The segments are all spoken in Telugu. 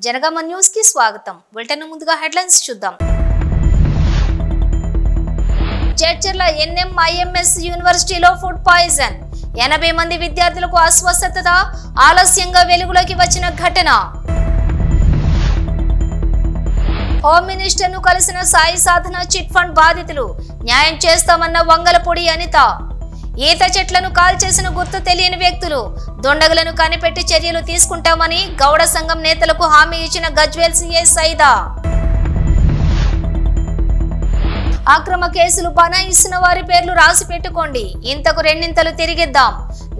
జనగామ న్యూస్ కి స్వాగతం. బులెటిన్ ముందుగా హెడ్లైన్స్ చూద్దాం. చర్చర్ల NMIMS యూనివర్సిటీలో ఫుడ్ పాయిజన్, 80 మంది విద్యార్థులకు అస్వస్థత, ఆలస్యంగా వెలుగులోకి వచ్చిన ఘటన. హోమ్ మినిస్టర్ ను కలిసిన సాయి సాధన చిట్ ఫండ్ బాధితులు, న్యాయం చేస్తామన్న వంగలపూడి అనిత. ఈత చెట్లను కాల్చేసిన గుర్తు తెలియని వ్యక్తులు, దొండగులను కనిపెట్టి చర్యలు తీసుకుంటామని గౌడ సంఘం నేతలకు హామీ ఇచ్చిన గజ్వేల్ సీఐ సైదా. అక్రమ కేసులు బనాయిస్తున్న వారి పేర్లు రాసి పెట్టుకోండి, ఇంతకు రెండింతలు తిరిగిద్దాం.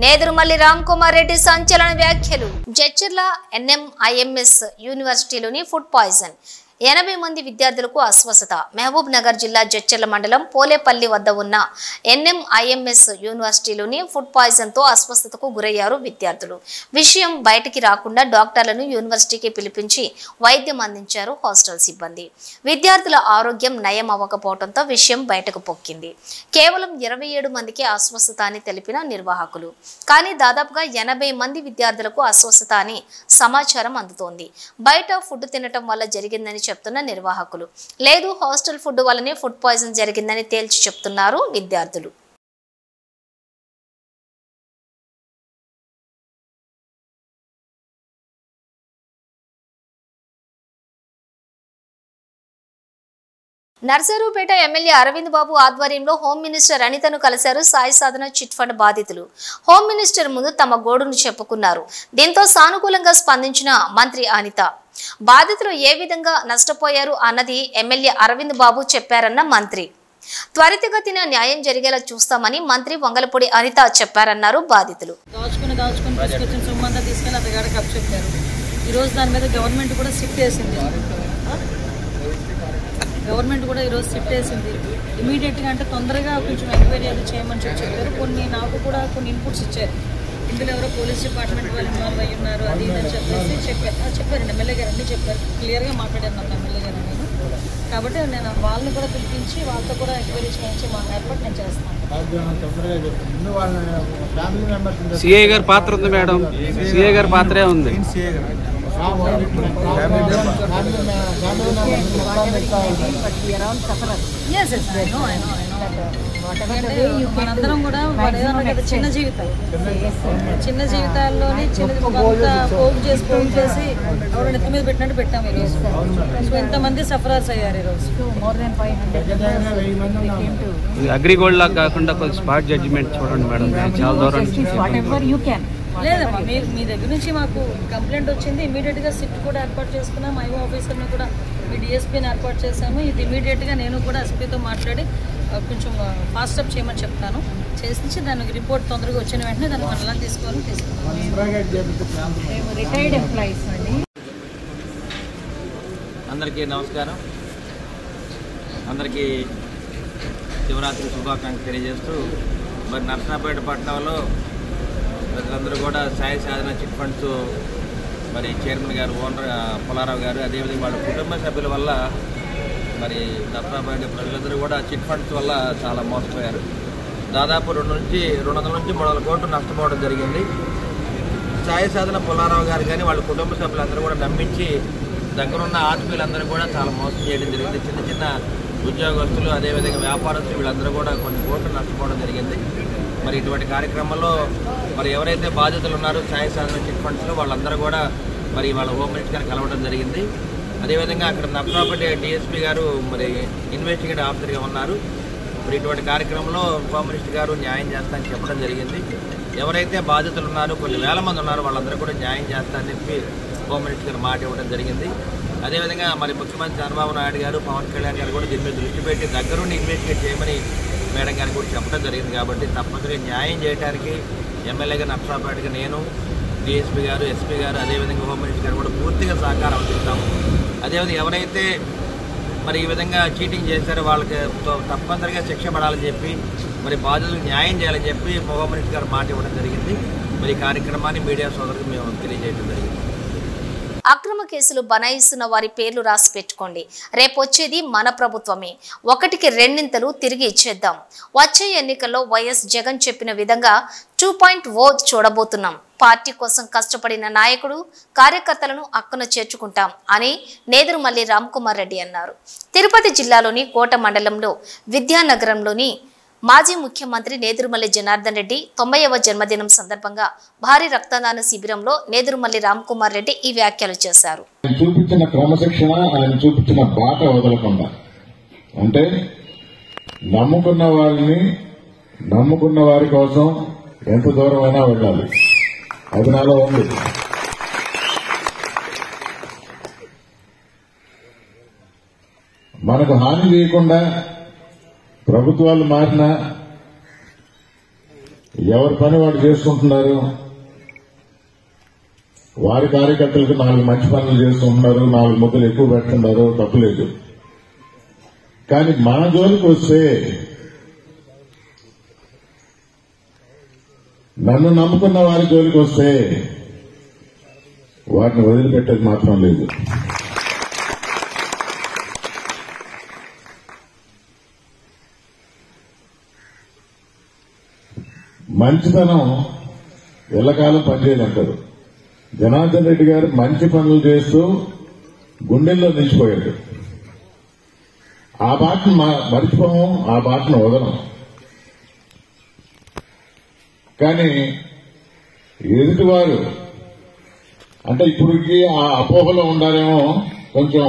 నేదురుమల్లి రామ్ కుమార్ రెడ్డి సంచలన వ్యాఖ్యలు. జడ్చర్ల NMIMS యూనివర్సిటీలోని ఫుడ్ పాయిజన్, 80 మంది విద్యార్థులకు అస్వస్థత. మహబూబ్ నగర్ జిల్లా జడ్చర్ల మండలం పోలేపల్లి వద్ద ఉన్న NMIMS యూనివర్సిటీలోని ఫుడ్ పాయిజన్ తో అస్వస్థతకు గురయ్యారు విద్యార్థులు. విషయం బయటికి రాకుండా డాక్టర్లను యూనివర్సిటీకి పిలిపించి వైద్యం అందించారు హాస్టల్ సిబ్బంది. విద్యార్థుల ఆరోగ్యం నయం అవ్వకపోవడంతో విషయం బయటకు పొక్కింది. కేవలం 27 మందికి అస్వస్థత అని తెలిపిన నిర్వాహకులు, కానీ దాదాపుగా 80 మంది విద్యార్థులకు అస్వస్థత అని సమాచారం అందుతోంది. బయట ఫుడ్ తినటం వల్ల జరిగిందని చెప్తున్న నిర్వాహకులు, లేదు హాస్టల్ ఫుడ్ వల్లనే ఫుడ్ పాయిజన్ జరిగిందని తేల్చి చెప్తున్నారు విద్యార్థులు. నర్సరూపేట ఎమ్మెల్యే అరవింద్ బాబు ఆధ్వర్యంలో హోమ్ మినిస్టర్ అనితను కలిశారు సాయి సాధన చిట్ ఫండ్ బాధితులు. హోమ్ మినిస్టర్ ముందు తమ గోడును చెప్పుకున్నారు. దీంతో సానుకూలంగా స్పందించిన మంత్రి అనిత, బాధితులు ఏ విధంగా నష్టపోయారు అన్నది ఎమ్మెల్యే అరవింద్ బాబు చెప్పారన్న మంత్రి. త్వరితగతిన న్యాయం జరిగేలా చూస్తామని మంత్రి వంగలపూడి అనిత చెప్పారన్నారు బాధితులు. గవర్నమెంట్ కూడా ఈరోజు సిట్ వేసింది. ఇమీడియట్గా అంటే తొందరగా కొంచెం ఎంక్వైరీ అది చేయమని చెప్పారు. నాకు కూడా కొన్ని ఇన్పుట్స్ ఇచ్చారు. ఇందులో ఎవరో పోలీస్ డిపార్ట్మెంట్ వాళ్ళు ఇన్వాల్వ్ అయ్యి ఉన్నారు అది ఇదని చెప్పేసి చెప్పారండి. ఎమ్మెల్యే గారు అన్నీ చెప్పారు, క్లియర్గా మాట్లాడారు నాకు ఎమ్మెల్యే గారు నేను. కాబట్టి నేను వాళ్ళని కూడా పిలిపించి వాళ్ళతో కూడా ఎంక్వైరీ చేయించి మా ఏర్పాటు నేను చేస్తాను. సిఐ గారి పాత్ర ఉంది మేడం, సిఐ గారి పాత్రే ఉంది. మనందరం కూడా చిన్న జీవితాల్లోనే పోగు చేసి ఎవరు నెత్తి మీద పెట్టినట్టు పెట్టాము ఈరోజు. సో ఎంతమంది సఫరర్స్ అయ్యారు ఈరోజు. అగ్రిగోల్డ్ లాగా కాకుండా కొంచెం స్పాట్ జడ్జిమెంట్ చూడండి మేడం. చాలా దూరం లేదమ్మా, మీ దగ్గర నుంచి మాకు కంప్లైంట్ వచ్చింది. ఇమీడియట్గా సిట్ కూడా ఏర్పాటు చేసుకున్నాం. ఐఓ ఆఫీసర్ని కూడా మీ డిఎస్పీని ఏర్పాటు చేశాము. ఇది ఇమీడియట్గా నేను కూడా ఎస్పీతో మాట్లాడి కొంచెం ఫాస్ట్ అప్ చేయమని చెప్తాను. చేసి దానికి రిపోర్ట్ తొందరగా వచ్చిన వెంటనే దాన్ని మనం ఎలా తీసుకున్నాం. రిటైర్డ్ ఎంప్లాయీస్ అండి. అందరికీ నమస్కారం. అందరికీ శివరాత్రి శుభాకాంక్షలు తెలియజేస్తూ, మరి నర్సరావుపేట పట్టణంలో ప్రజలందరూ కూడా సాయి సాధన చిట్ ఫండ్స్ మరి చైర్మన్ గారు, ఓనర్ పుల్లారావు గారు, అదేవిధంగా వాళ్ళ కుటుంబ సభ్యుల వల్ల మరి నర్సరావుపేట ప్రజలందరూ కూడా చిట్ ఫండ్స్ వల్ల చాలా మోసపోయారు. దాదాపు 200 నుంచి 300 కోట్లు నష్టపోవడం జరిగింది. సాయి సాధన పుల్లారావు గారు కానీ వాళ్ళ కుటుంబ సభ్యులందరూ కూడా నమ్మించి దగ్గరున్న ఆత్మీయులందరూ కూడా చాలా మోసం చేయడం జరిగింది. చిన్న చిన్న ఉద్యోగస్తులు, అదేవిధంగా వ్యాపారస్తులు వీళ్ళందరూ కూడా కొన్ని కోట్లు నష్టపోవడం జరిగింది. మరి ఇటువంటి కార్యక్రమంలో మరి ఎవరైతే బాధితులు ఉన్నారో సాయి సాధన చిట్ ఫండ్స్లో వాళ్ళందరూ కూడా మరి వాళ్ళ హోమ్ మినిస్టర్ గారు కలవడం జరిగింది. అదేవిధంగా అక్కడ నర్సరావుపేట డిఎస్పీ గారు మరి ఇన్వెస్టిగేటివ్ ఆఫీసర్గా ఉన్నారు. మరి ఇటువంటి కార్యక్రమంలో హోమ్ మినిస్టర్ గారు న్యాయం చేస్తానని చెప్పడం జరిగింది. ఎవరైతే బాధితులు ఉన్నారో కొన్ని వేల మంది ఉన్నారో వాళ్ళందరూ కూడా న్యాయం చేస్తారని చెప్పి హోమ్ మినిస్టర్ గారు మాట ఇవ్వడం జరిగింది. అదేవిధంగా మరి ముఖ్యమంత్రి చంద్రబాబు నాయుడు గారు, పవన్ కళ్యాణ్ గారు కూడా దీని మీద దృష్టి పెట్టి దగ్గరుండి ఇన్వెస్టిగేట్ చేయమని మేడం గారికి కూడా చెప్పడం జరిగింది. కాబట్టి తప్పనిసరిగా న్యాయం చేయడానికి ఎమ్మెల్యేగా నర్సరావుపేటకి నేను, డిఎస్పీ గారు, ఎస్పీ గారు, అదేవిధంగా హోమ్ మినిస్టర్ గారు కూడా పూర్తిగా సహకారం అందిస్తాము. అదేవిధంగా ఎవరైతే మరి ఈ విధంగా చీటింగ్ చేశారో వాళ్ళకి తప్పనిసరిగా శిక్ష పడాలని చెప్పి మరి బాధితులకు న్యాయం చేయాలని చెప్పి హోమ్ మినిస్టర్ గారు మాట ఇవ్వడం జరిగింది. మరి ఈ కార్యక్రమాన్ని మీడియా సోదరులకు మేము తెలియజేయడం జరిగింది. అక్రమ కేసులు బనాయిస్తున్న వారి పేర్లు రాసి పెట్టుకోండి. రేపొచ్చేది మన ప్రభుత్వమే. 1కి 2 తిరిగి ఇచ్చేద్దాం. వచ్చే ఎన్నికల్లో వైఎస్ జగన్ చెప్పిన విధంగా 2.0 చూడబోతున్నాం. పార్టీ కోసం కష్టపడిన నాయకుడు కార్యకర్తలను అక్కున చేర్చుకుంటాం అని నేదురుమల్లి రామ్కుమార్ రెడ్డి అన్నారు. తిరుపతి జిల్లాలోని కోట మండలంలో విద్యానగరంలోని మాజీ ముఖ్యమంత్రి నేదురుమల్లి జనార్దన్ రెడ్డి 90వ జన్మదినం సందర్భంగా భారీ రక్తదాన శిబిరంలో నేదురుమల్లి రామ్కుమార్ రెడ్డి ఈ వ్యాఖ్యలు చేశారు. చూపించిన క్రమశిక్షణ, ఆయన చూపించిన బాట వదలకుండా, అంటే నమ్ముకున్న వారి కోసం ఎంత దూరమైనా వెళ్ళాలి. అది నాలో ఉంది. మనకు హాని చేయకుండా ప్రభుత్వాలు మారినా ఎవరి పని వాడు చేసుకుంటున్నారు. వారి కార్యకర్తలకు 4 మంచి పనులు చేస్తుంటున్నారు, 4 ముద్దలు ఎక్కువ పెడుతున్నారు, తప్పులేదు. కానీ మన జోలికి వస్తే, నన్ను నమ్ముకున్న వారి జోలికి వస్తే వారిని వదిలిపెట్టేది మాత్రం లేదు. మంచితనం ఎల్లకాలం పనిచేయనంటారు. జనార్దన్ రెడ్డి గారు మంచి పనులు చేస్తూ గుండెల్లో నిలిచిపోయాడు. ఆ బాటను మర్చిపోము, ఆ బాటను వదలం. కానీ ఎదుటివారు అంటే ఇప్పటికి ఆ అపోహలో ఉండాలేమో, కొంచెం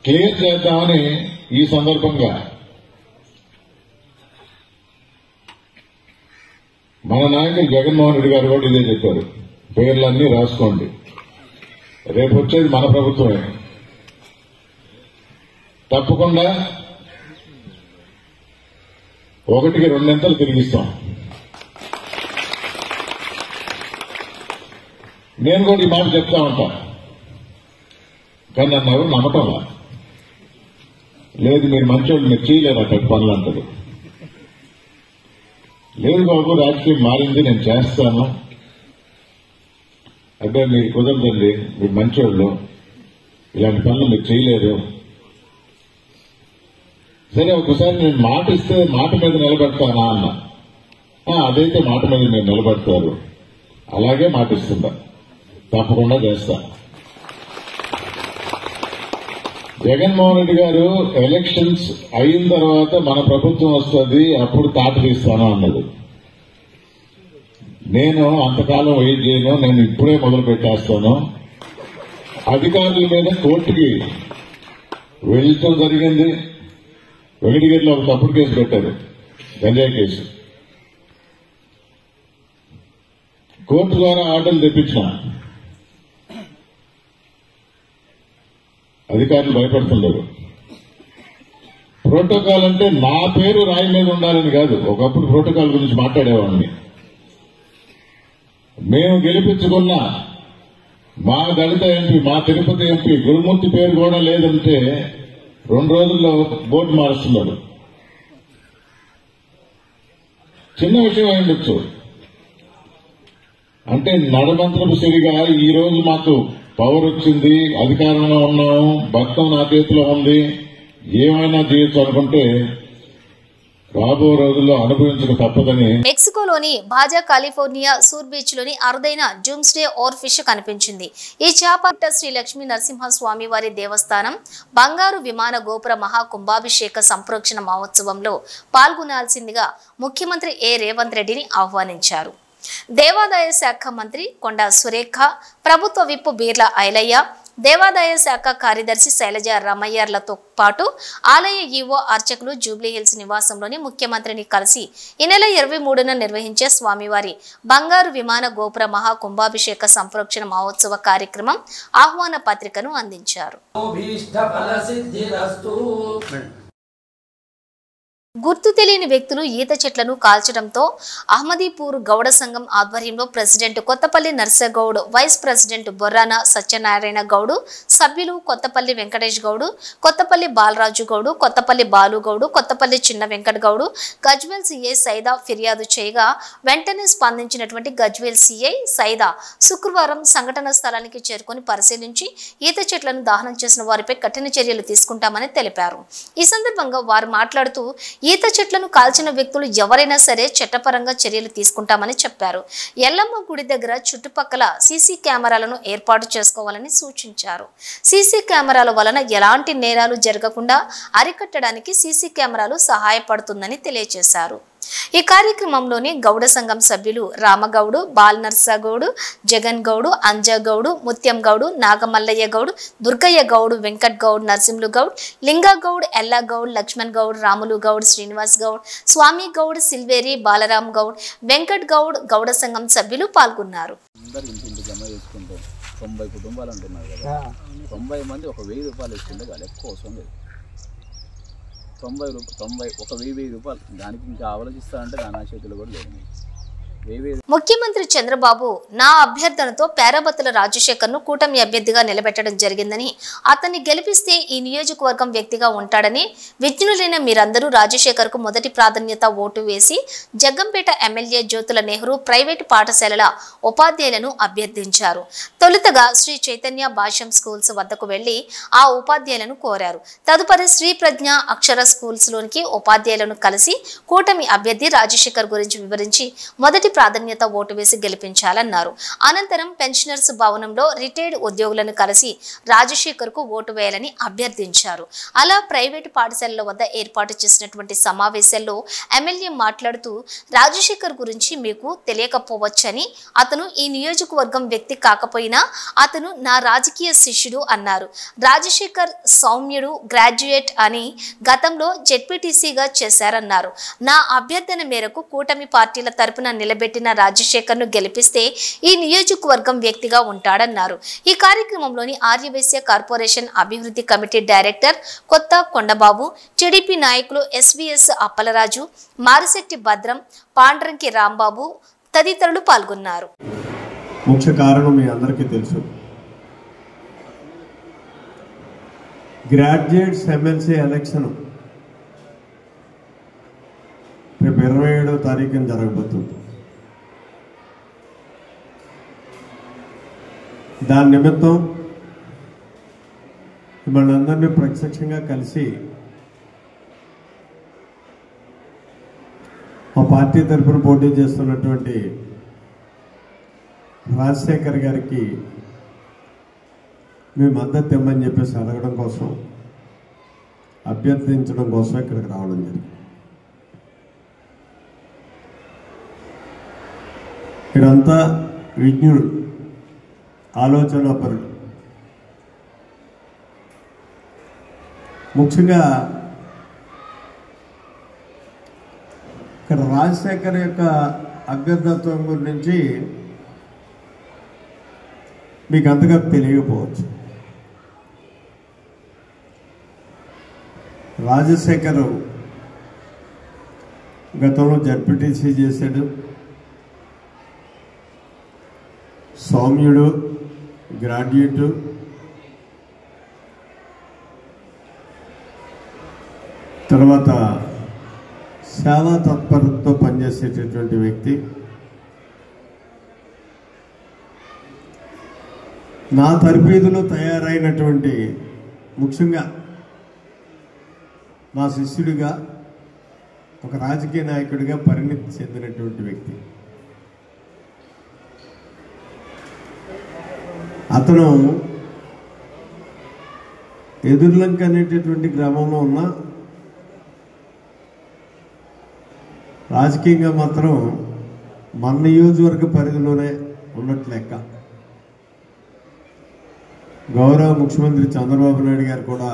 క్లియర్ చేద్దామని ఈ సందర్భంగా మన నాయకుడు జగన్మోహన్ రెడ్డి గారు కూడా ఇదే చెప్పారు. పేర్లన్నీ రాసుకోండి, రేపు వచ్చేది మన ప్రభుత్వమే. తప్పకుండా 1కి 2 తిరిగిస్తాం. నేను కూడా ఈ మాట చెప్తా ఉంటా, కానీ నన్ను ఎవరు నమ్మటంలా. లేదు మీరు మంచోళ్ళు, మీరు చేయలేరు అటువంటి పనులు అంటారు. లేదు బాబు, రాజకీయం మారింది, నేను చేస్తాను. అంటే మీరు కుదరదండి, మీరు మంచోళ్ళు, ఇలాంటి పనులు మీరు చేయలేరు. సరే, ఒకసారి నేను మాట ఇస్తే మాట మీద నిలబెడతానా అన్న. అదైతే మాట మీద మీరు నిలబెడతారు, అలాగే మాట ఇస్తుందా, తప్పకుండా చేస్తా. జగన్మోహన్ రెడ్డి గారు ఎలక్షన్స్ అయిన తర్వాత మన ప్రభుత్వం వస్తుంది, అప్పుడు తాట తీస్తాను అన్నది. నేను అంతకాలం వెయిట్ చేయను, నేను ఇప్పుడే మొదలు పెట్టేస్తాను. అధికారుల మీద కోర్టుకి వెళ్ళటం జరిగింది. వెంకటగిరిలో ఒక తప్పుడు కేసు పెట్టారు, గంజాయి కేసు. కోర్టు ద్వారా ఆర్డర్లు తెప్పించిన. అధికారులు భయపడుతున్నారు. ప్రోటోకాల్ అంటే నా పేరు రాయి మీద ఉండాలని కాదు. ఒకప్పుడు ప్రోటోకాల్ గురించి మాట్లాడేవాడిని. మేము గెలిపించుకున్న మా దళిత ఎంపీ, మా తిరుపతి ఎంపీ గురుమూర్తి పేరు కూడా లేదంటే 2 రోజుల్లో బోర్డు మారుస్తున్నారు. చిన్న విషయం అయ్యుండొచ్చు. అంటే నడమంత్రపు సిరిగా ఈ రోజు మాకు పవర్ వచ్చింది, అధికారంలో ఉన్నాము, భక్తం నా చేతిలో ఉంది, ఏమైనా చేయొచ్చు అనుకుంటే రాబో రోజుల్లో అనుభవించక తప్పదని. మెక్సికోలోని బాజా కాలిఫోర్నియా సూర్ బీచ్ లోని అరుదైన జూమ్స్డే ఓర్ ఫిష్ కనిపించింది. ఈ చేప శ్రీ లక్ష్మీ నరసింహస్వామి వారి దేవస్థానం బంగారు విమాన గోపుర మహాకుంభాభిషేక సంప్రోక్షణ మహోత్సవంలో పాల్గొనాల్సిందిగా ముఖ్యమంత్రి రేవంత్ రెడ్డిని ఆహ్వానించారు. దేవాదాయ శాఖ మంత్రి కొండా సురేఖ, ప్రభుత్వ విప్ బీర్ల ఐలయ్య, దేవాదాయ శాఖ కార్యదర్శి శైలజ రామయ్యర్లతో పాటు ఆలయ ఈవో అర్చకులు జూబ్లీహిల్స్ నివాసంలోని ముఖ్యమంత్రిని కలిసి ఈ నెల 23న నిర్వహించే స్వామివారి బంగారు విమాన గోపుర మహాకుంభాభిషేక సంప్రోక్షణ మహోత్సవ కార్యక్రమం ఆహ్వాన పత్రికను అందించారు. గుర్తు తెలియని వ్యక్తులు ఈత చెట్లను కాల్చడంతో అహ్మదీపూర్ గౌడ సంఘం ఆధ్వర్యంలో president Kothapalli Narsagoud, vice president Borrana Satyanarayana Goud, సభ్యులు కొత్తపల్లి వెంకటేష్ గౌడ్, కొత్తపల్లి బాలరాజు గౌడ్, కొత్తపల్లి బాలు గౌడ్, కొత్తపల్లి చిన్న వెంకట గౌడ్, గజ్వేల్ సిఐ సైదా ఫిర్యాదు చేయగా వెంటనే స్పందించినటువంటి గజ్వేల్ సిఐ సైదా శుక్రవారం సంఘటన స్థలానికి చేరుకొని పరిశీలించి ఈత చెట్లను దహనం చేసిన వారిపై కఠిన చర్యలు తీసుకుంటామని తెలిపారు. ఈ సందర్భంగా వారు మాట్లాడుతూ ఈత చెట్లను కాల్చిన వ్యక్తులు ఎవరైనా సరే చట్టపరంగా చర్యలు తీసుకుంటామని చెప్పారు. ఎల్లమ్మ గుడి దగ్గర చుట్టుపక్కల సీసీ కెమెరాలను ఏర్పాటు చేసుకోవాలని సూచించారు. సీసీ కెమెరాల వలన ఎలాంటి నేరాలు జరగకుండా అరికట్టడానికి సీసీ కెమెరాలు సహాయపడుతుందని తెలియజేశారు. ఈ కార్యక్రమంలోని గౌడ సంఘం సభ్యులు రామగౌడు, బాల్ నర్సగౌడు, జగన్ గౌడు, అంజగౌడు, ముత్యం గౌడు, నాగమల్లయ్య గౌడ్, దుర్గయ్య గౌడు, వెంకట్ గౌడ్, నరసింహులు గౌడ్, లింగా గౌడ్, ఎల్లా గౌడ్, లక్ష్మణ్ గౌడ్, రాములు గౌడ్, శ్రీనివాస్ గౌడ్, స్వామి గౌడ్, సిల్వేరి, బాలరాం గౌడ్, వెంకట్ గౌడ్ గౌడ సంఘం సభ్యులు పాల్గొన్నారు. 90 కుటుంబాలు అంటున్నారు కదా, 90 మంది ఒక 1000 రూపాయలు ఇస్తుంటే వాళ్ళు ఎక్కువ అవసరం లేదు. 90 ఒక 1000 రూపాయలు దానికి ఇంకా ఆలోచిస్తారంటే దాని చేతులు కూడా లేదు. ముఖ్యమంత్రి చంద్రబాబు నా అభ్యర్థనతో పేరాబత్తుల రాజశేఖర్ను కూటమి అభ్యర్థిగా నిలబెట్టడం జరిగిందని, అతన్ని గెలిపిస్తే ఈ నియోజకవర్గం వ్యక్తిగా ఉంటాడని, విజ్ఞులైన మీరందరూ రాజశేఖర్కు మొదటి ప్రాధాన్యత ఓటు వేసి జగ్గంపేట ఎమ్మెల్యే జ్యోతుల నెహ్రూ ప్రైవేటు పాఠశాలల ఉపాధ్యాయులను అభ్యర్థించారు. తొలుతగా శ్రీ చైతన్య భాష్యం స్కూల్స్ వద్దకు వెళ్లి ఆ ఉపాధ్యాయులను కోరారు. తదుపరి శ్రీ ప్రజ్ఞ అక్షర స్కూల్స్ లోనికి ఉపాధ్యాయులను కలిసి కూటమి అభ్యర్థి రాజశేఖర్ గురించి వివరించి మొదటి ప్రాధాన్యత ఓటు వేసి గెలిపించాలన్నారు. అనంతరం పెన్షనర్స్ భవనంలో రిటైర్డ్ ఉద్యోగులను కలిసి రాజశేఖర్ కు ఓటు వేయాలని అభ్యర్థించారు. అలా ప్రైవేటు పాఠశాలల వద్ద ఏర్పాటు చేసినటువంటి సమావేశాల్లో ఎమ్మెల్యే మాట్లాడుతూ రాజశేఖర్ గురించి మీకు తెలియకపోవచ్చని, అతను ఈ నియోజకవర్గం వ్యక్తి కాకపోయినా అతను నా రాజకీయ శిష్యుడు అన్నారు. రాజశేఖర్ సౌమ్యుడు, గ్రాడ్యుయేట్ అని గతంలో జెడ్పీటీసీగా చేశారన్నారు. నా అభ్యర్థన మేరకు కూటమి పార్టీల తరపున నిలబెట్టిన రాజశేఖర్ ను గెలిపిస్తే ఈ నియోజకవర్గం వ్యక్తిగా ఉంటాడన్నారు. ఈ కార్యక్రమంలోని ఆర్యవైశ్య కార్పొరేషన్ అభివృద్ధి కమిటీ డైరెక్టర్ కొత్త కొండబాబు, టీడీపీ నాయకులు ఎస్వీఎస్ అప్పలరాజు, మారిశెట్టి భద్రం, పాండ్రంకి రాంబాబు తదితరులు పాల్గొన్నారు. ముఖ్య కారణం మీ అందరికీ తెలుసు, గ్రాడ్యుయేట్స్ ఎమ్మెల్సీ ఎలక్షన్ రేపు 27వ తారీఖున జరగబోతుంది. దాని నిమిత్తం మనందరినీ ప్రత్యక్షంగా కలిసి మా పార్టీ తరఫున పోటీ చేస్తున్నటువంటి రాజశేఖర్ గారికి మీ మద్దతు ఇవ్వమని చెప్పేసి అడగడం కోసం, అభ్యర్థించడం కోసం ఇక్కడికి రావడం జరిగింది. ఇక్కడంతా విజ్ఞులు, ఆలోచనాపరులు. ముఖ్యంగా ఇక్కడ రాజశేఖర్ యొక్క అభ్యర్థత్వం గురించి మీకు అంతగా తెలియకపోవచ్చు. రాజశేఖర్ గతంలో జడ్పీటీసీ చేశాడు. సౌమ్యుడు, గ్రాడ్యుయేట్, తర్వాత సేవా తత్పరతతో పనిచేసేటటువంటి వ్యక్తి. నా తరబీదులో తయారైనటువంటి, ముఖ్యంగా నా శిష్యుడిగా, ఒక రాజకీయ నాయకుడిగా పరిణితి చెందినటువంటి వ్యక్తి. అతను ఎదుర్లంక అనేటటువంటి గ్రామంలో ఉన్న రాజకీయంగా మాత్రం మన నియోజకవర్గ పరిధిలోనే ఉన్నట్లు లెక్క. గౌరవ ముఖ్యమంత్రి చంద్రబాబు నాయుడు గారు కూడా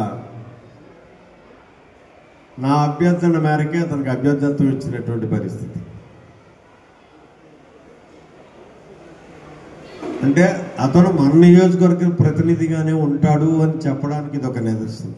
నా అభ్యర్థన మేరకే అతనికి అభ్యర్థత్వం ఇచ్చినటువంటి పరిస్థితి. అంటే అతను మన నియోజకవర్గ ప్రతినిధిగానే ఉంటాడు అని చెప్పడానికి ఇది ఒక నిదర్శనం.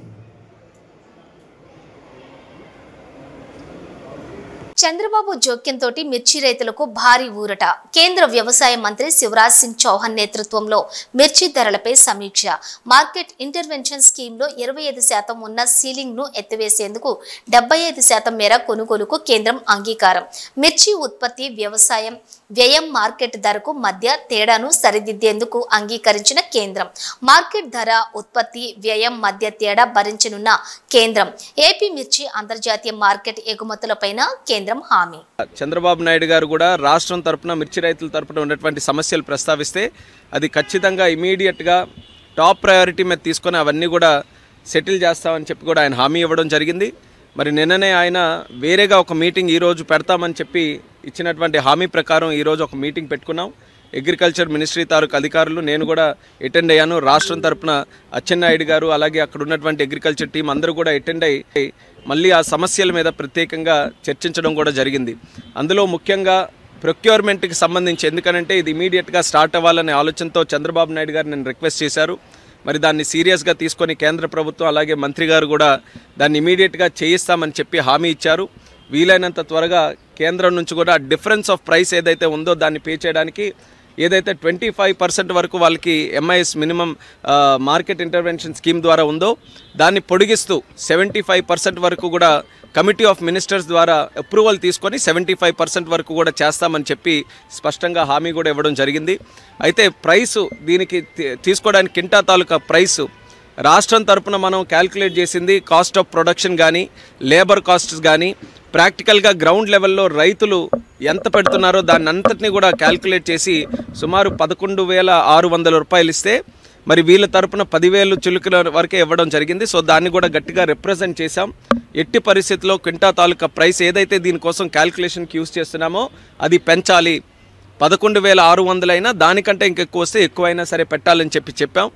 చంద్రబాబు జోక్యంతో మిర్చి రైతులకు భారీ ఊరట. కేంద్ర వ్యవసాయ మంత్రి శివరాజ్ సింగ్ చౌహాన్ నేతృత్వంలో మిర్చి ధరలపై సమీక్ష. మార్కెట్ ఇంటర్వెన్షన్ స్కీమ్ లో 25% ఉన్న సీలింగ్ ను ఎత్తివేసేందుకు 75% మేర కొనుగోలుకు కేంద్రం అంగీకారం. మిర్చి ఉత్పత్తి, వ్యవసాయం వ్యయం, మార్కెట్ ధరకు మధ్య తేడాను సరిదిద్దేందుకు అంగీకరించిన కేంద్రం. మార్కెట్ ధర, ఉత్పత్తి వ్యయం మధ్య తేడా భరించనున్న కేంద్రం. ఏపీ మిర్చి అంతర్జాతీయ మార్కెట్ ఎగుమతులపైన కేంద్రం హామీ. చంద్రబాబు నాయుడు గారు కూడా రాష్ట్రం తరపున మిర్చి రైతుల తరపున ఉన్నటువంటి సమస్యలు ప్రస్తావిస్తే అది ఖచ్చితంగా ఇమీడియట్గా టాప్ ప్రయారిటీ మీద తీసుకొని అవన్నీ కూడా సెటిల్ చేస్తామని చెప్పి కూడా ఆయన హామీ ఇవ్వడం జరిగింది. మరి నిన్ననే ఆయన వేరేగా ఒక మీటింగ్ ఈరోజు పెడతామని చెప్పి ఇచ్చినటువంటి హామీ ప్రకారం ఈరోజు ఒక మీటింగ్ పెట్టుకున్నాం. అగ్రికల్చర్ మినిస్ట్రీ తాలూకు అధికారులు, నేను కూడా అటెండ్ అయ్యాను. రాష్ట్రం తరపున అచ్చెన్నాయుడు గారు, అలాగే అక్కడ ఉన్నటువంటి అగ్రికల్చర్ టీం అందరూ కూడా అటెండ్ అయ్యి మళ్ళీ ఆ సమస్యల మీద ప్రత్యేకంగా చర్చించడం కూడా జరిగింది. అందులో ముఖ్యంగా ప్రొక్యూర్మెంట్కి సంబంధించి, ఎందుకనంటే ఇది ఇమీడియట్గా స్టార్ట్ అవ్వాలనే ఆలోచనతో చంద్రబాబు నాయుడు గారు నేను రిక్వెస్ట్ చేశారు. మరి దాన్ని సీరియస్గా తీసుకొని కేంద్ర ప్రభుత్వం అలాగే మంత్రి గారు కూడా దాన్ని ఇమీడియట్గా చేయిస్తామని చెప్పి హామీ ఇచ్చారు. వీలైనంత త్వరగా కేంద్రం నుంచి కూడా డిఫరెన్స్ ఆఫ్ ప్రైస్ ఏదైతే ఉందో దాన్ని పే చేయడానికి ఏదైతే 25% వరకు వాళ్ళకి MIS minimum market intervention scheme ద్వారా ఉందో దాన్ని పొడిగిస్తూ 75% వరకు కూడా కమిటీ ఆఫ్ మినిస్టర్స్ ద్వారా అప్రూవల్ తీసుకొని 75% వరకు కూడా చేస్తామని చెప్పి స్పష్టంగా హామీ కూడా ఇవ్వడం జరిగింది. అయితే ప్రైసు దీనికి తీసుకోవడానికి కింటా తాలూకా ప్రైసు రాష్ట్రం తరపున మనం క్యాల్కులేట్ చేసింది కాస్ట్ ఆఫ్ ప్రొడక్షన్ కానీ, లేబర్ కాస్ట్స్ కానీ, ప్రాక్టికల్గా గ్రౌండ్ లెవెల్లో రైతులు ఎంత పెడుతున్నారో దాన్ని అంతటినీ కూడా క్యాల్కులేట్ చేసి సుమారు 11,600 రూపాయలు ఇస్తే మరి వీళ్ళ తరపున 10,000 చిలుకల వరకే ఇవ్వడం జరిగింది. సో దాన్ని కూడా గట్టిగా రిప్రజెంట్ చేశాం. ఎట్టి పరిస్థితుల్లో క్వింటా తాలూకా ప్రైస్ ఏదైతే దీనికోసం క్యాల్కులేషన్కి యూజ్ చేస్తున్నామో అది పెంచాలి. 11,600 అయినా దానికంటే ఇంకెక్కువ వస్తే ఎక్కువైనా సరే పెట్టాలని చెప్పాం.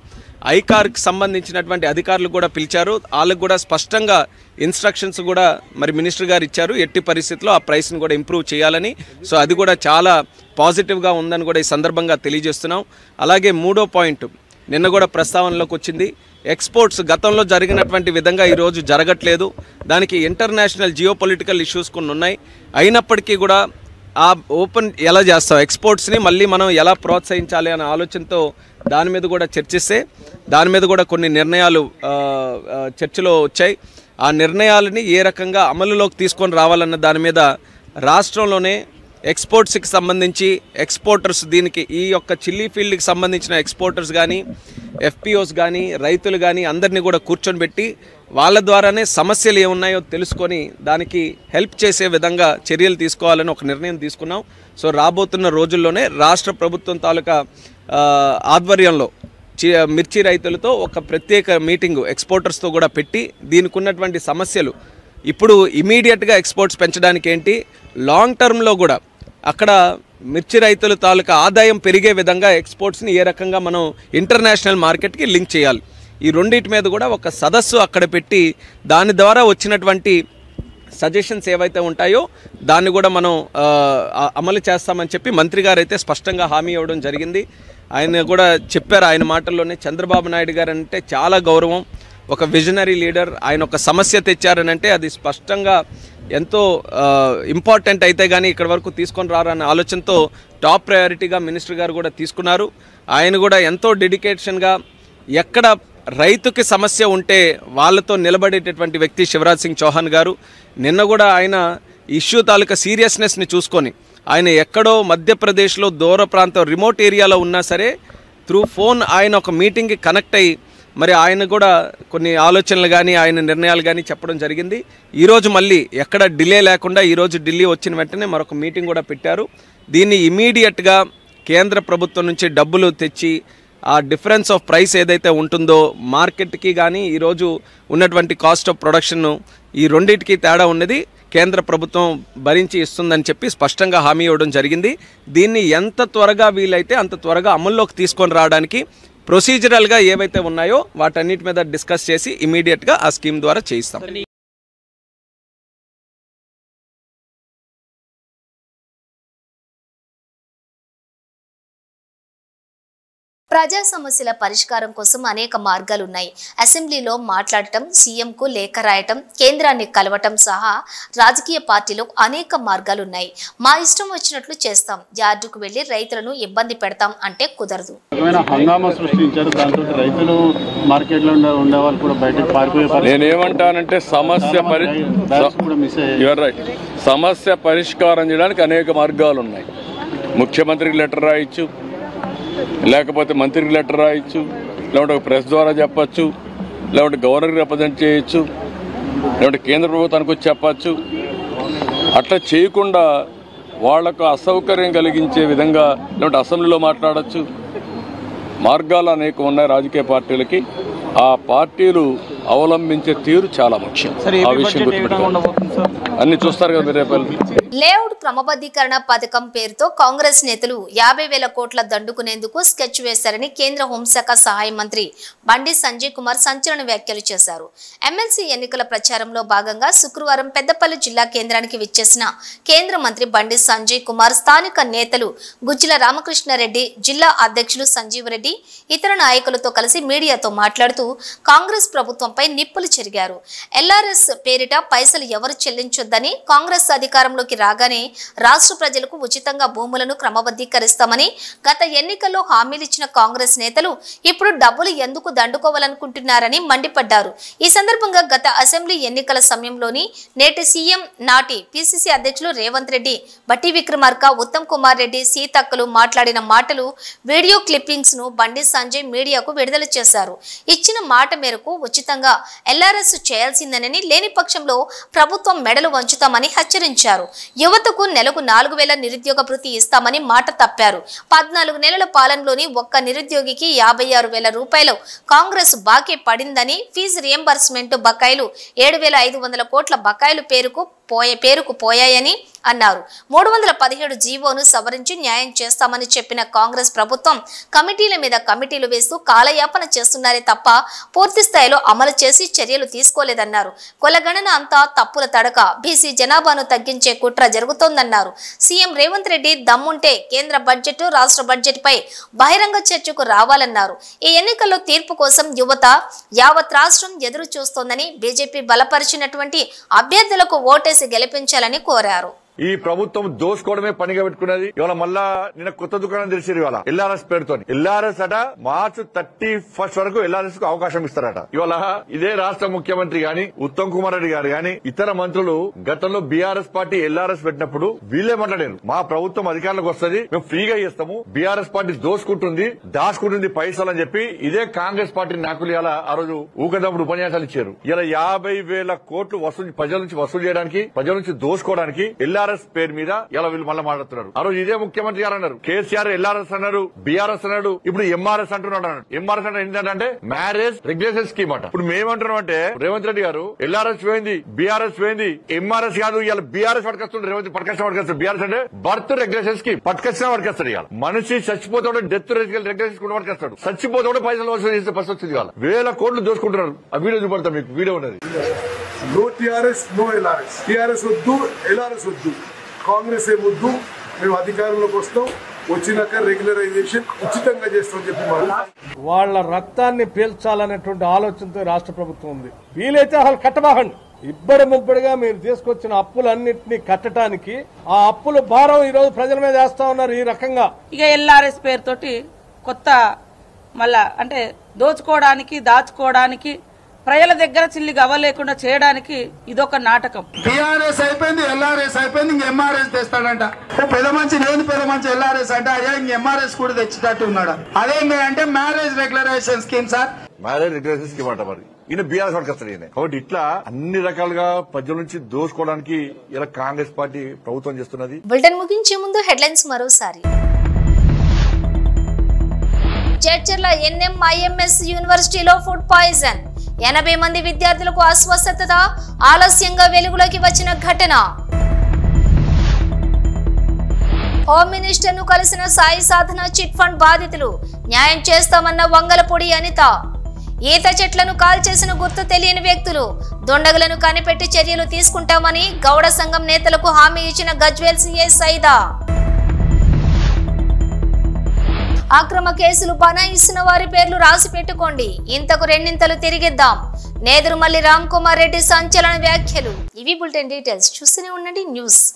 ఐకార్కి సంబంధించినటువంటి అధికారులు కూడా పిలిచారు. వాళ్ళకు కూడా స్పష్టంగా ఇన్స్ట్రక్షన్స్ కూడా మరి మినిస్టర్ గారు ఇచ్చారు. ఎట్టి పరిస్థితుల్లో ఆ ప్రైస్ని కూడా ఇంప్రూవ్ చేయాలని. సో అది కూడా చాలా పాజిటివ్గా ఉందని కూడా ఈ సందర్భంగా తెలియజేస్తున్నాం. అలాగే మూడో పాయింట్ నిన్న కూడా ప్రస్తావనలోకి వచ్చింది. ఎక్స్పోర్ట్స్ గతంలో జరిగినటువంటి విధంగా ఈరోజు జరగట్లేదు. దానికి ఇంటర్నేషనల్ జియోపొలిటికల్ ఇష్యూస్ కొన్ని ఉన్నాయి. అయినప్పటికీ కూడా ఆ ఓపెన్ ఎలా చేస్తాం, ఎక్స్పోర్ట్స్ని మళ్ళీ మనం ఎలా ప్రోత్సహించాలి అనే ఆలోచనతో దాని మీద కూడా చర్చిస్తే దాని మీద కూడా కొన్ని నిర్ణయాలు చర్చలో వచ్చాయి. ఆ నిర్ణయాలని ఏ రకంగా అమలులోకి తీసుకొని రావాలన్న దాని మీద రాష్ట్రంలోనే ఎక్స్పోర్ట్స్కి సంబంధించి ఎక్స్పోర్టర్స్, దీనికి ఈ యొక్క చిల్లీ ఫీల్డ్కి సంబంధించిన ఎక్స్పోర్టర్స్ కానీ, ఎఫ్పిఓస్ కానీ, రైతులు కానీ అందరినీ కూడా కూర్చొని పెట్టి వాళ్ళ ద్వారానే సమస్యలు ఏమున్నాయో తెలుసుకొని దానికి హెల్ప్ చేసే విధంగా చర్యలు తీసుకోవాలని ఒక నిర్ణయం తీసుకున్నాం. సో రాబోతున్న రోజుల్లోనే రాష్ట్ర ప్రభుత్వం తాలూకా ఆధ్వర్యంలో మిర్చి రైతులతో ఒక ప్రత్యేక మీటింగు ఎక్స్పోర్టర్స్తో కూడా పెట్టి దీనికి ఉన్నటువంటి సమస్యలు, ఇప్పుడు ఇమీడియట్గా ఎక్స్పోర్ట్స్ పెంచడానికి ఏంటి, లాంగ్ టర్మ్లో కూడా అక్కడ మిర్చి రైతుల తాలూకా ఆదాయం పెరిగే విధంగా ఎక్స్పోర్ట్స్ని ఏ రకంగా మనం ఇంటర్నేషనల్ మార్కెట్కి లింక్ చేయాలి, ఈ రెండింటి మీద కూడా ఒక సదస్సు అక్కడ పెట్టి దాని ద్వారా వచ్చినటువంటి సజెషన్స్ ఏవైతే ఉంటాయో దాన్ని కూడా మనం అమలు చేస్తామని చెప్పి మంత్రి గారు అయితే స్పష్టంగా హామీ ఇవ్వడం జరిగింది. ఆయన కూడా చెప్పారు ఆయన మాటల్లోనే, చంద్రబాబు నాయుడు గారు అంటే చాలా గౌరవం, ఒక విజనరీ లీడర్. ఆయన ఒక సమస్య తెచ్చారనంటే అది స్పష్టంగా ఎంతో ఇంపార్టెంట్ అయితే కానీ ఇక్కడి వరకు తీసుకొని రారన్న ఆలోచనతో టాప్ ప్రయారిటీగా మినిస్టర్ గారు కూడా తీసుకున్నారు. ఆయన కూడా ఎంతో డెడికేషన్గా ఎక్కడ రైతుకి సమస్య ఉంటే వాళ్ళతో నిలబడేటటువంటి వ్యక్తి శివరాజ్ సింగ్ చౌహాన్ గారు. నిన్న కూడా ఆయన ఇష్యూ తాలూకా సీరియస్నెస్ని చూసుకొని ఆయన ఎక్కడో మధ్యప్రదేశ్లో దూర ప్రాంతం రిమోట్ ఏరియాలో ఉన్నా సరే త్రూ ఫోన్ ఆయన ఒక మీటింగ్కి కనెక్ట్ అయ్యి మరి ఆయన కూడా కొన్ని ఆలోచనలు కానీ ఆయన నిర్ణయాలు కానీ చెప్పడం జరిగింది. ఈరోజు మళ్ళీ ఎక్కడ డిలే లేకుండా ఈరోజు ఢిల్లీ వచ్చిన వెంటనే మరొక మీటింగ్ కూడా పెట్టారు. దీన్ని ఇమీడియట్గా కేంద్ర ప్రభుత్వం నుంచి డబ్బులు తెచ్చి ఆ డిఫరెన్స్ ఆఫ్ ప్రైస్ ఏదైతే ఉంటుందో మార్కెట్కి కానీ ఈరోజు ఉన్నటువంటి కాస్ట్ ఆఫ్ ప్రొడక్షన్, ఈ రెండింటికి తేడా ఉన్నది కేంద్ర ప్రభుత్వం భరించి ఇస్తుందని చెప్పి స్పష్టంగా హామీ ఇవ్వడం జరిగింది. దీన్ని ఎంత త్వరగా వీలైతే అంత త్వరగా అమల్లోకి తీసుకొని రావడానికి ప్రొసీజరల్గా ఏవైతే ఉన్నాయో వాటన్నిటి మీద డిస్కస్ చేసి ఇమీడియట్గా ఆ స్కీమ్ ద్వారా చేయిస్తాం. ప్రజా సమస్యల పరిష్కారం కోసం అనేక మార్గాలున్నాయి. అసెంబ్లీలో మాట్లాడటం, సీఎంకు లేఖ రాయటం, కేంద్రాన్ని కలవటం సహా రాజకీయ పార్టీలో అనేక మార్గాలున్నాయి. మా ఇష్టం వచ్చినట్లు చేస్తాం, యార్డుకు వెళ్లి రైతులను ఇబ్బంది పెడతాం అంటే కుదరదు. హంగామా సృష్టించారు. దాంతో రైతులు మార్కెట్లో ఉండే వాళ్ళు కూడా బయటకు పారిపోయే. నేనేమంటానంటే సమస్య పరిష్కారం చేయడానికి అనేక మార్గాలు ఉన్నాయి. ముఖ్యమంత్రికి లెటర్ రాయొచ్చు, లేకపోతే మంత్రికి లెటర్ రాయొచ్చు, లేకుంటే ఒక ప్రెస్ ద్వారా చెప్పచ్చు, లేకుంటే గవర్నర్కి రిప్రజెంట్ చేయొచ్చు, లేకుంటే కేంద్ర ప్రభుత్వానికి వచ్చి చెప్పచ్చు. అట్లా చేయకుండా వాళ్లకు అసౌకర్యం కలిగించే విధంగా లేకుంటే అసెంబ్లీలో మాట్లాడచ్చు. మార్గాలు అనేకం ఉన్నాయి రాజకీయ పార్టీలకి. ఆ పార్టీలు అవలంబించే తీరు చాలా ముఖ్యం. ఆ విషయం గుర్తుపెట్టుకోండి. అన్ని చూస్తారు కదా మీరు. లేఅవుట్ క్రమబద్ధీకరణ పథకం పేరుతో కాంగ్రెస్ నేతలు 50,000 కోట్ల దండుకునేందుకు స్కెచ్ వేశారని కేంద్ర హోంశాఖ సహాయ మంత్రి బండి సంజయ్ కుమార్ సంచలన వ్యాఖ్యలు చేశారు. ఎమ్మెల్సీ ఎన్నికల ప్రచారంలో భాగంగా శుక్రవారం పెద్దపల్లి జిల్లా కేంద్రానికి విచ్చేసిన కేంద్ర మంత్రి బండి సంజయ్ కుమార్ స్థానిక నేతలు గుజ్జిల రామకృష్ణారెడ్డి, జిల్లా అధ్యక్షులు సంజీవరెడ్డి, ఇతర నాయకులతో కలిసి మీడియాతో మాట్లాడుతూ కాంగ్రెస్ ప్రభుత్వంపై నిప్పులు చెరిగారు. ఎల్ఆర్ఎస్ పేరిట పైసలు ఎవరు చెల్లించొద్దని, కాంగ్రెస్ అధికారంలోకి రాగానే రాష్ట్ర ప్రజలకు ఉచితంగా భూములను క్రమబద్ధీకరిస్తామని గత ఎన్నికల్లో హామీలిచ్చిన కాంగ్రెస్ నేతలు ఇప్పుడు డబ్బులు ఎందుకు దండుకోవాలనుకుంటున్నారని మండిపడ్డారు. ఈ సందర్భంగా గత అసెంబ్లీ ఎన్నికల సమయంలోని నేటి సీఎం, నాటి పిసిసి అధ్యక్షులు రేవంత్ రెడ్డి, బట్టి విక్రమార్క, ఉత్తమ్ కుమార్ రెడ్డి, సీతక్కలు మాట్లాడిన మాటలు, వీడియో క్లిప్పింగ్స్ ను బండి సంజయ్ మీడియాకు విడుదల చేశారు. ఇచ్చిన మాట మేరకు ఉచితంగా ఎల్ఆర్ఎస్ చేయాల్సిందేనని, లేని పక్షంలో ప్రభుత్వం మెడలు వంచుతామని హెచ్చరించారు. యువతకు నెలకు 4,000 నిరుద్యోగ భృతి ఇస్తామని మాట తప్పారు. 14 నెలల పాలనలోని ఒక్క నిరుద్యోగికి 56,000 రూపాయలు కాంగ్రెస్ బాకీ పడిందని, ఫీజు రియంబర్స్మెంట్ బకాయిలు 7,500 కోట్ల బకాయిలు పేరుకు పోయాయని అన్నారు. 317 జీవోను సవరించి న్యాయం చేస్తామని చెప్పిన కాంగ్రెస్ ప్రభుత్వం కమిటీల మీద కమిటీలు వేస్తూ కాలయాపన చేస్తున్నారే తప్ప పూర్తి స్థాయిలో అమలు చేసి చర్యలు తీసుకోలేదన్నారు. కులగణన అంతా తప్పుల తడక, బీసీ జనాభాను తగ్గించే కుట్ర జరుగుతోందన్నారు. సీఎం రేవంత్ రెడ్డి దమ్ముంటే కేంద్ర బడ్జెట్, రాష్ట్ర బడ్జెట్ పై బహిరంగ చర్చకు రావాలన్నారు. ఈ ఎన్నికల్లో తీర్పు కోసం యువత యావత్ రాష్ట్రం ఎదురు చూస్తోందని, బీజేపీ బలపరిచినటువంటి అభ్యర్థులకు ఓటేసి గెలిపించాలని కోరారు. ఈ ప్రభుత్వం దోసుకోవడమే పనిగా పెట్టుకున్నది. ఇవాళ మళ్ళా నిన్న కొత్త దుకాణం తెలిసింది. ఇవాళ ఎల్ఆర్ఎస్ పేరుతో ఎల్ఆర్ఎస్ అట మార్చి 31 వరకు ఎల్ఆర్ఎస్ కు అవకాశం ఇస్తారట. ఇవాళ ఇదే రాష్ట్ర ముఖ్యమంత్రి గాని, ఉత్తమ్ కుమార్ రెడ్డి గారు గాని, ఇతర మంత్రులు గతంలో బీఆర్ఎస్ పార్టీ ఎల్ఆర్ఎస్ పెట్టినప్పుడు వీళ్లే మాట్లాడారు, మా ప్రభుత్వం అధికారంలోకి వస్తుంది, మేము ఫ్రీగా చేస్తాము, బీఆర్ఎస్ పార్టీ దోసుకుంటుంది, దాచుకుంటుంది పైసలు అని చెప్పి ఇదే కాంగ్రెస్ పార్టీ నాయకులు ఇలా ఆ రోజు ఊకదప్పుడు ఉపన్యాసాలు ఇచ్చారు. ఇలా 50,000 కోట్లు ప్రజల నుంచి వసూలు చేయడానికి, ప్రజల నుంచి దోసుకోవడానికి ఎల్ఆర్ఎస్ పేరు మీద ఇలా వీళ్ళు మళ్ళీ మాట్లాడుతున్నారు. ఆ రోజు ఇదే ముఖ్యమంత్రి గారు అన్నారు, కేసీఆర్ ఎల్ఆర్ఎస్ అన్నారు, బీఆర్ఎస్ అన్నాడు, ఇప్పుడు ఎంఆర్ఎస్ అంటున్నాడు. ఎంఆర్ఎస్ అంటే ఏంటంటే మ్యారేజ్ రెగ్యులేషన్ స్కీమ్ అట. ఇప్పుడు మేమంటున్నాం అంటే రేవంత్ రెడ్డి గారు ఎల్ఆర్ఎస్ పోయింది, బీఆర్ఎస్ పోయింది, ఎంఆర్ఎస్ కాదు, ఇలా బీఆర్ఎస్ పట్టుకొస్తుండే. రేవంత్ పట్టుకొస్తాడు. బీఆర్ఎస్ అంటే బర్త్ రెగ్యులేషన్ స్కీమ్ పట్టుకొచ్చినా పట్టుకొస్తాడు. ఇవాళ మనిషి చచ్చిపోతే డెత్ రెగ్యులేషన్ కూడా పట్టుకొస్తాడు. చచ్చిపోతే పైసలు వసూలు చేస్తే ఫస్ట్ వచ్చింది. ఇవాళ 1,000 కోట్లు దోసుకుంటున్నారు. ఆ వీడియో చూపడతాం, మీకు వీడియో ఉన్నది. No TRS, no LRS. TRS వద్దు, ఎల్ఆర్ఎస్ వద్దు, కాంగ్రెస్ ఏ వద్దు, మేము అధికారంలోకి వస్తాం, వచ్చినాక రెగ్యులరైజేషన్ ఉచితంగా చేస్తామని చెప్పి వాళ్ళ రక్తాన్ని పీల్చాలనేటువంటి ఆలోచనతో రాష్ట్ర ప్రభుత్వం ఉంది. వీలైతే అసలు కట్టబాకండి. ఇబ్బడి ముబ్బడిగా మీరు తీసుకొచ్చిన అప్పులన్నింటినీ కట్టడానికి ఆ అప్పుల భారం ఈ రోజు ప్రజల మీద వేస్తా ఉన్నారు. ఈ రకంగా ఇక ఎల్ఆర్ఎస్ పేరుతోటి కొత్త మళ్ళా అంటే దోచుకోవడానికి, దాచుకోవడానికి, ప్రజల దగ్గర చిల్లి గవ్వలేకుండా చేయడానికి ఇదొక నాటకం. టీఆర్ఎస్ అయిపోయింది, ఎల్ఆర్ఎస్ అయిపోయింది, ఇంక ఎంఆర్ఎస్ తెస్తాడంట. పెద్ద మంచి నేను పెద్ద మంచి ఎల్ఆర్ఎస్ అంటే అయ్యా ఇంక ఎంఆర్ఎస్ కూడా తెచ్చేటట్టు ఉన్నాడు. అదేంటంటే marriage regularisation scheme sir, marriage regulation scheme అంట. మరి ఈయన బీఆర్ఎస్ పట్టుకొస్తాడు ఈయన. కాబట్టి ఇట్లా అన్ని రకాలుగా ప్రజల నుంచి దోచుకోవడానికి ఇలా కాంగ్రెస్ పార్టీ ప్రభుత్వం చేస్తున్నది. బులెటిన్ ముగించే ముందు హెడ్లైన్స్ మరోసారి. చర్చర్ల NMIMS యూనివర్సిటీలో ఫుడ్ పాయిజన్, 80 మంది విద్యార్థులకు అస్వస్థత, ఆలస్యంగా వెలుగులోకి వచ్చిన ఘటన. హోమ్ మినిస్టర్ ను కలిసిన సాయి సాధన చిట్ ఫండ్ బాధితులు, న్యాయం చేస్తామన్న వంగలపూడి అనిత. ఈత చెట్లను కాల్చేసిన గుర్తు తెలియని వ్యక్తులు, దొండగులను కనిపెట్టి చర్యలు తీసుకుంటామని గౌడ సంఘం నేతలకు హామీ ఇచ్చిన గజ్వేల్ సీఐ సైదా. అక్రమ కేసులు బనాయిస్తున్న వారి పేర్లు రాసి పెట్టుకోండి, ఇంతకు రెండింతలు తిరిగిద్దాం. నేదురుమల్లి రామ్ కుమార్ రెడ్డి సంచలన వ్యాఖ్యలు. ఇవి బులెటిన్ డీటెయిల్స్. చూస్తూనే ఉండండి న్యూస్.